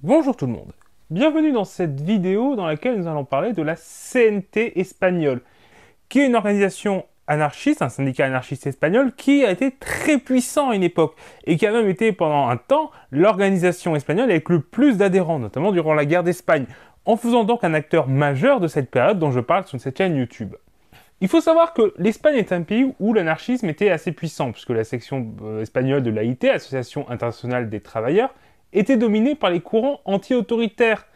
Bonjour tout le monde, bienvenue dans cette vidéo dans laquelle nous allons parler de la CNT espagnole, qui est une organisation anarchiste, un syndicat anarchiste espagnol qui a été très puissant à une époque et qui a même été pendant un temps l'organisation espagnole avec le plus d'adhérents, notamment durant la guerre d'Espagne, en faisant donc un acteur majeur de cette période dont je parle sur cette chaîne YouTube. Il faut savoir que l'Espagne est un pays où l'anarchisme était assez puissant, puisque la section espagnole de l'AIT, Association internationale des travailleurs, était dominée par les courants anti-autoritaires.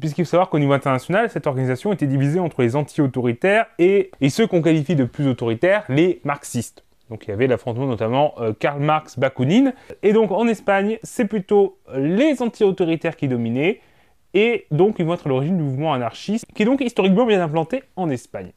Puisqu'il faut savoir qu'au niveau international, cette organisation était divisée entre les anti-autoritaires et ceux qu'on qualifie de plus autoritaires, les marxistes. Donc il y avait l'affrontement notamment Karl Marx, Bakounine. Et donc en Espagne, c'est plutôt les anti-autoritaires qui dominaient, et donc ils vont être à l'origine du mouvement anarchiste, qui est donc historiquement bien implanté en Espagne.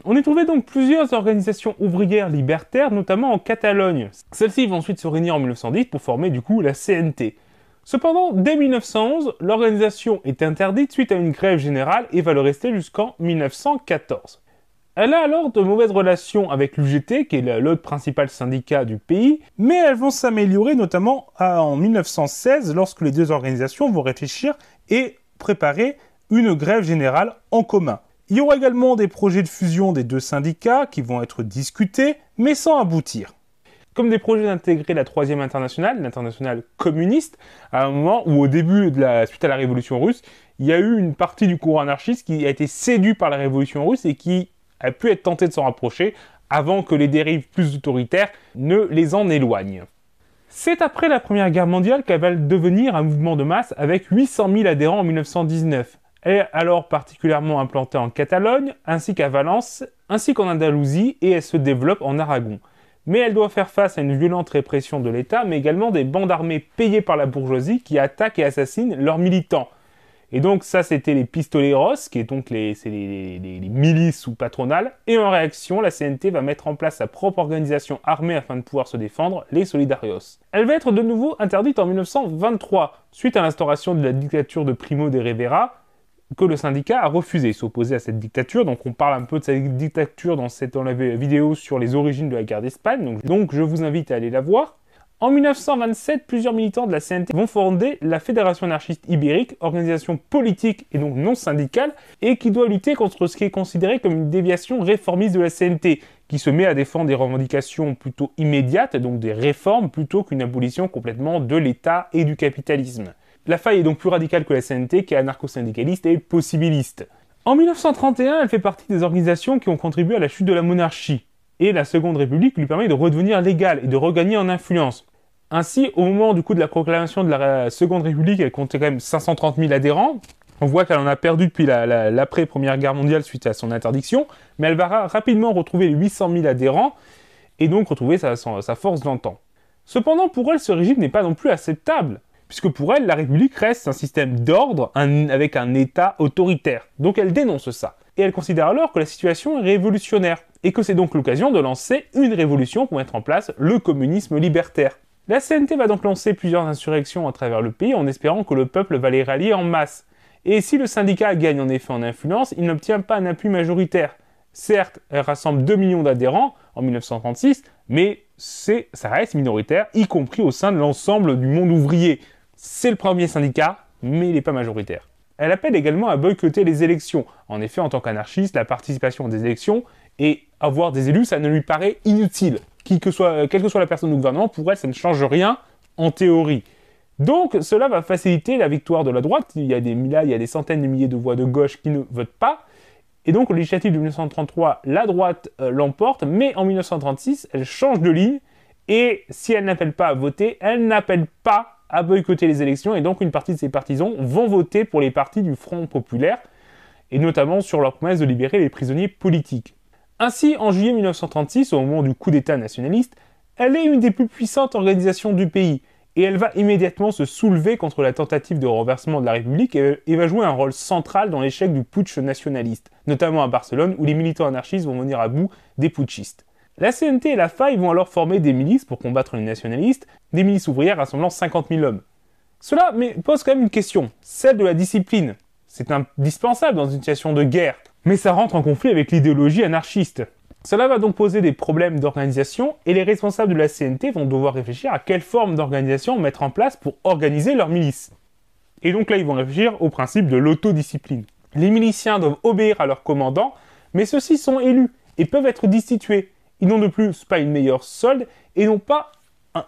On y trouvait donc plusieurs organisations ouvrières libertaires, notamment en Catalogne. Celles-ci vont ensuite se réunir en 1910 pour former du coup la CNT. Cependant, dès 1911, l'organisation est interdite suite à une grève générale et va le rester jusqu'en 1914. Elle a alors de mauvaises relations avec l'UGT, qui est l'autre principal syndicat du pays, mais elles vont s'améliorer notamment en 1916, lorsque les deux organisations vont réfléchir et préparer une grève générale en commun. Il y aura également des projets de fusion des deux syndicats qui vont être discutés, mais sans aboutir. Comme des projets d'intégrer la troisième internationale, l'internationale communiste, à un moment où au début, suite à la révolution russe, il y a eu une partie du courant anarchiste qui a été séduit par la révolution russe et qui a pu être tenté de s'en rapprocher avant que les dérives plus autoritaires ne les en éloignent. C'est après la Première Guerre mondiale qu'elle va devenir un mouvement de masse avec 800 000 adhérents en 1919. Elle est alors particulièrement implantée en Catalogne, ainsi qu'à Valence, ainsi qu'en Andalousie, et elle se développe en Aragon. Mais elle doit faire face à une violente répression de l'État, mais également des bandes armées payées par la bourgeoisie qui attaquent et assassinent leurs militants. Et donc ça, c'était les pistoleros, qui est donc les milices sous patronales. Et en réaction, la CNT va mettre en place sa propre organisation armée afin de pouvoir se défendre, les Solidarios. Elle va être de nouveau interdite en 1923, suite à l'instauration de la dictature de Primo de Rivera, que le syndicat a refusé, s'opposer à cette dictature. Donc on parle un peu de cette dictature dans la vidéo sur les origines de la guerre d'Espagne, donc je vous invite à aller la voir. En 1927, plusieurs militants de la CNT vont fonder la Fédération anarchiste ibérique, organisation politique et donc non syndicale, et qui doit lutter contre ce qui est considéré comme une déviation réformiste de la CNT, qui se met à défendre des revendications plutôt immédiates, donc des réformes, plutôt qu'une abolition complètement de l'État et du capitalisme. La faille est donc plus radicale que la CNT, qui est anarcho-syndicaliste et possibiliste. En 1931, elle fait partie des organisations qui ont contribué à la chute de la monarchie. Et la Seconde République lui permet de redevenir légale et de regagner en influence. Ainsi, au moment de la proclamation de la Seconde République, elle comptait quand même 530 000 adhérents. On voit qu'elle en a perdu depuis l'après-Première Guerre mondiale suite à son interdiction, mais elle va rapidement retrouver les 800 000 adhérents et donc retrouver sa force d'antan. Cependant, pour elle, ce régime n'est pas non plus acceptable, puisque pour elle, la République reste un système d'ordre avec un État autoritaire. Donc elle dénonce ça. Et elle considère alors que la situation est révolutionnaire, et que c'est donc l'occasion de lancer une révolution pour mettre en place le communisme libertaire. La CNT va donc lancer plusieurs insurrections à travers le pays en espérant que le peuple va les rallier en masse. Et si le syndicat gagne en effet en influence, il n'obtient pas un appui majoritaire. Certes, elle rassemble 2 millions d'adhérents en 1936, mais ça reste minoritaire, y compris au sein de l'ensemble du monde ouvrier. C'est le premier syndicat, mais il n'est pas majoritaire. Elle appelle également à boycotter les élections. En effet, en tant qu'anarchiste, la participation des élections et avoir des élus, ça ne lui paraît inutile. Quelle que soit la personne au gouvernement, pour elle, ça ne change rien en théorie. Donc, cela va faciliter la victoire de la droite. Il y a des centaines de milliers de voix de gauche qui ne votent pas. Et donc, au législatif de 1933, la droite l'emporte, mais en 1936, elle change de ligne. Et si elle n'appelle pas à voter, elle n'appelle pas à boycotter les élections, et donc une partie de ses partisans vont voter pour les partis du Front populaire, et notamment sur leur promesse de libérer les prisonniers politiques. Ainsi, en juillet 1936, au moment du coup d'État nationaliste, elle est une des plus puissantes organisations du pays, et elle va immédiatement se soulever contre la tentative de renversement de la République, et va jouer un rôle central dans l'échec du putsch nationaliste, notamment à Barcelone, où les militants anarchistes vont venir à bout des putschistes. La CNT et la faille vont alors former des milices pour combattre les nationalistes, des milices ouvrières rassemblant 50 000 hommes. Cela pose quand même une question, celle de la discipline. C'est indispensable dans une situation de guerre, mais ça rentre en conflit avec l'idéologie anarchiste. Cela va donc poser des problèmes d'organisation, et les responsables de la CNT vont devoir réfléchir à quelle forme d'organisation mettre en place pour organiser leurs milices. Et donc là, ils vont réfléchir au principe de l'autodiscipline. Les miliciens doivent obéir à leurs commandants, mais ceux-ci sont élus et peuvent être destitués. Ils n'ont de plus pas une meilleure solde et n'ont pas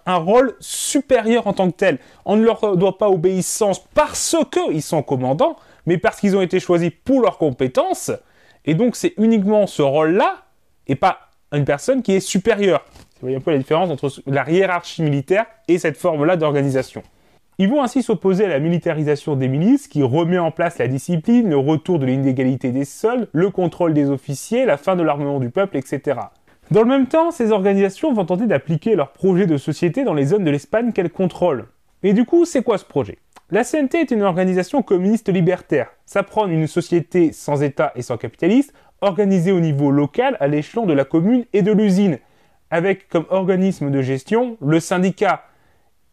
un rôle supérieur en tant que tel. On ne leur doit pas obéissance parce qu'ils sont commandants, mais parce qu'ils ont été choisis pour leurs compétences. Et donc, c'est uniquement ce rôle-là et pas une personne qui est supérieure. Vous voyez un peu la différence entre la hiérarchie militaire et cette forme-là d'organisation. Ils vont ainsi s'opposer à la militarisation des milices qui remet en place la discipline, le retour de l'inégalité des soldes, le contrôle des officiers, la fin de l'armement du peuple, etc. Dans le même temps, ces organisations vont tenter d'appliquer leur projet de société dans les zones de l'Espagne qu'elles contrôlent. Et du coup, c'est quoi ce projet? La CNT est une organisation communiste libertaire. Ça prône une société sans État et sans capitaliste, organisée au niveau local à l'échelon de la commune et de l'usine, avec comme organisme de gestion le syndicat.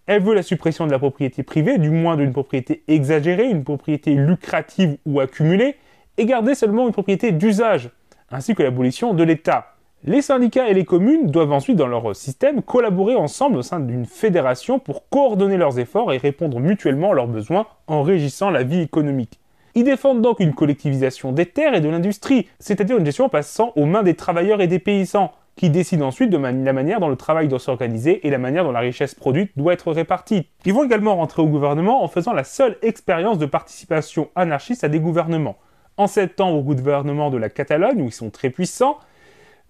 Elle veut la suppression de la propriété privée, du moins d'une propriété exagérée, une propriété lucrative ou accumulée, et garder seulement une propriété d'usage, ainsi que l'abolition de l'État. Les syndicats et les communes doivent ensuite, dans leur système, collaborer ensemble au sein d'une fédération pour coordonner leurs efforts et répondre mutuellement à leurs besoins en régissant la vie économique. Ils défendent donc une collectivisation des terres et de l'industrie, c'est-à-dire une gestion passant aux mains des travailleurs et des paysans, qui décident ensuite de la manière dont le travail doit s'organiser et la manière dont la richesse produite doit être répartie. Ils vont également rentrer au gouvernement en faisant la seule expérience de participation anarchiste à des gouvernements. En septembre, au gouvernement de la Catalogne, où ils sont très puissants,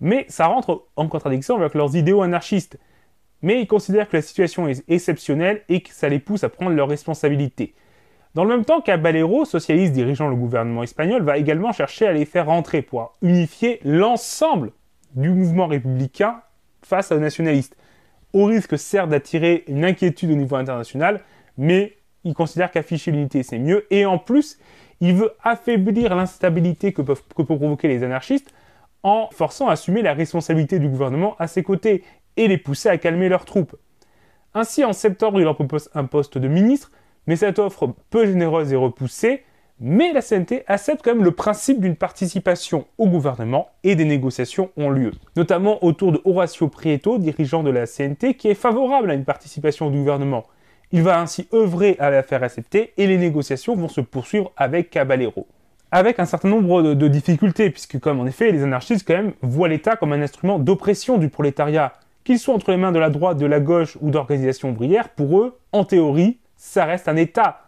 mais ça rentre en contradiction avec leurs idéaux anarchistes. Mais ils considèrent que la situation est exceptionnelle et que ça les pousse à prendre leurs responsabilités. Dans le même temps, Caballero, socialiste dirigeant le gouvernement espagnol, va également chercher à les faire rentrer pour unifier l'ensemble du mouvement républicain face aux nationalistes, au risque certes d'attirer une inquiétude au niveau international, mais il considère qu'afficher l'unité c'est mieux, et en plus, il veut affaiblir l'instabilité que peuvent provoquer les anarchistes en forçant à assumer la responsabilité du gouvernement à ses côtés, et les pousser à calmer leurs troupes. Ainsi, en septembre, il leur propose un poste de ministre, mais cette offre peu généreuse est repoussée, mais la CNT accepte quand même le principe d'une participation au gouvernement et des négociations ont lieu. Notamment autour de Horacio Prieto, dirigeant de la CNT, qui est favorable à une participation du gouvernement. Il va ainsi œuvrer à la faire accepter et les négociations vont se poursuivre avec Caballero. Avec un certain nombre de difficultés, puisque comme en effet, les anarchistes quand même voient l'État comme un instrument d'oppression du prolétariat. Qu'ils soient entre les mains de la droite, de la gauche ou d'organisations ouvrières, pour eux, en théorie, ça reste un État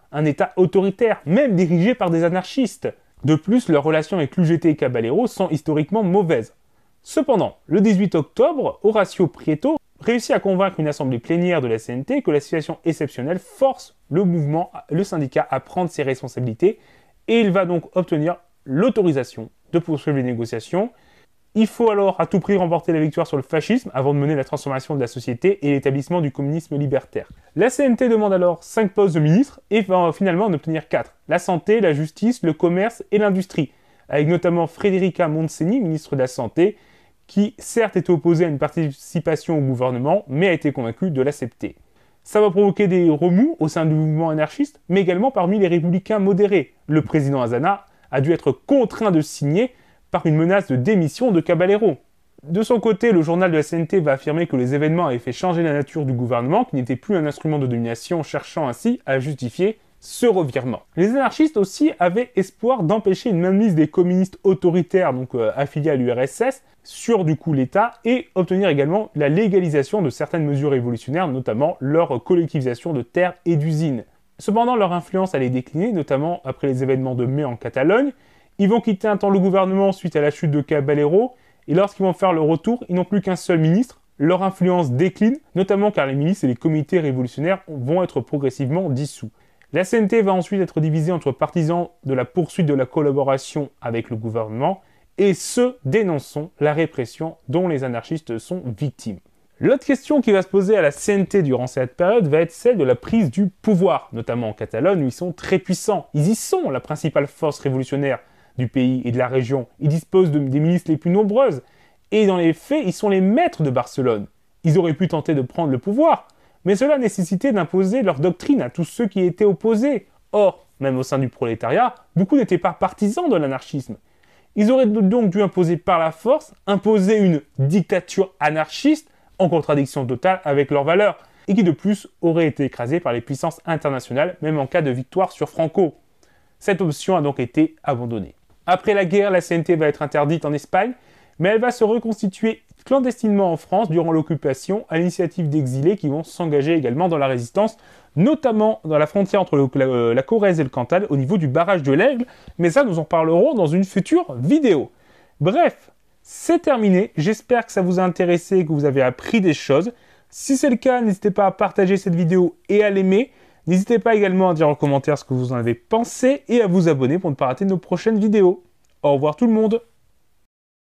autoritaire, même dirigé par des anarchistes. De plus, leurs relations avec l'UGT et Caballero sont historiquement mauvaises. Cependant, le 18 octobre, Horacio Prieto réussit à convaincre une assemblée plénière de la CNT que la situation exceptionnelle force le syndicat à prendre ses responsabilités et il va donc obtenir l'autorisation de poursuivre les négociations. Il faut alors à tout prix remporter la victoire sur le fascisme avant de mener la transformation de la société et l'établissement du communisme libertaire. La CNT demande alors 5 postes de ministre et va finalement en obtenir 4. La santé, la justice, le commerce et l'industrie, avec notamment Federica Montseny, ministre de la Santé, qui certes était opposée à une participation au gouvernement, mais a été convaincue de l'accepter. Ça va provoquer des remous au sein du mouvement anarchiste, mais également parmi les républicains modérés. Le président Azana a dû être contraint de signer par une menace de démission de Caballero. De son côté, le journal de la CNT va affirmer que les événements avaient fait changer la nature du gouvernement, qui n'était plus un instrument de domination, cherchant ainsi à justifier ce revirement. Les anarchistes aussi avaient espoir d'empêcher une mainmise des communistes autoritaires, donc affiliés à l'URSS, sur du coup l'État, et obtenir également la légalisation de certaines mesures révolutionnaires, notamment leur collectivisation de terres et d'usines. Cependant, leur influence allait décliner, notamment après les événements de mai en Catalogne. Ils vont quitter un temps le gouvernement suite à la chute de Caballero, et lorsqu'ils vont faire le retour, ils n'ont plus qu'un seul ministre. Leur influence décline, notamment car les milices et les comités révolutionnaires vont être progressivement dissous. La CNT va ensuite être divisée entre partisans de la poursuite de la collaboration avec le gouvernement et ceux dénonçant la répression dont les anarchistes sont victimes. L'autre question qui va se poser à la CNT durant cette période va être celle de la prise du pouvoir, notamment en Catalogne où ils sont très puissants. Ils y sont la principale force révolutionnaire du pays et de la région. Ils disposent des milices les plus nombreuses. Et dans les faits, ils sont les maîtres de Barcelone. Ils auraient pu tenter de prendre le pouvoir, mais cela nécessitait d'imposer leur doctrine à tous ceux qui étaient opposés. Or, même au sein du prolétariat, beaucoup n'étaient pas partisans de l'anarchisme. Ils auraient donc dû imposer par la force, imposer une dictature anarchiste en contradiction totale avec leurs valeurs. et qui de plus aurait été écrasée par les puissances internationales, même en cas de victoire sur Franco. Cette option a donc été abandonnée. Après la guerre, la CNT va être interdite en Espagne, mais elle va se reconstituer clandestinement en France durant l'occupation à l'initiative d'exilés qui vont s'engager également dans la résistance, notamment dans la frontière entre la Corrèze et le Cantal au niveau du barrage de l'Aigle, mais ça nous en parlerons dans une future vidéo. Bref, c'est terminé, j'espère que ça vous a intéressé et que vous avez appris des choses. Si c'est le cas, n'hésitez pas à partager cette vidéo et à l'aimer. N'hésitez pas également à dire en commentaire ce que vous en avez pensé et à vous abonner pour ne pas rater nos prochaines vidéos. Au revoir tout le monde!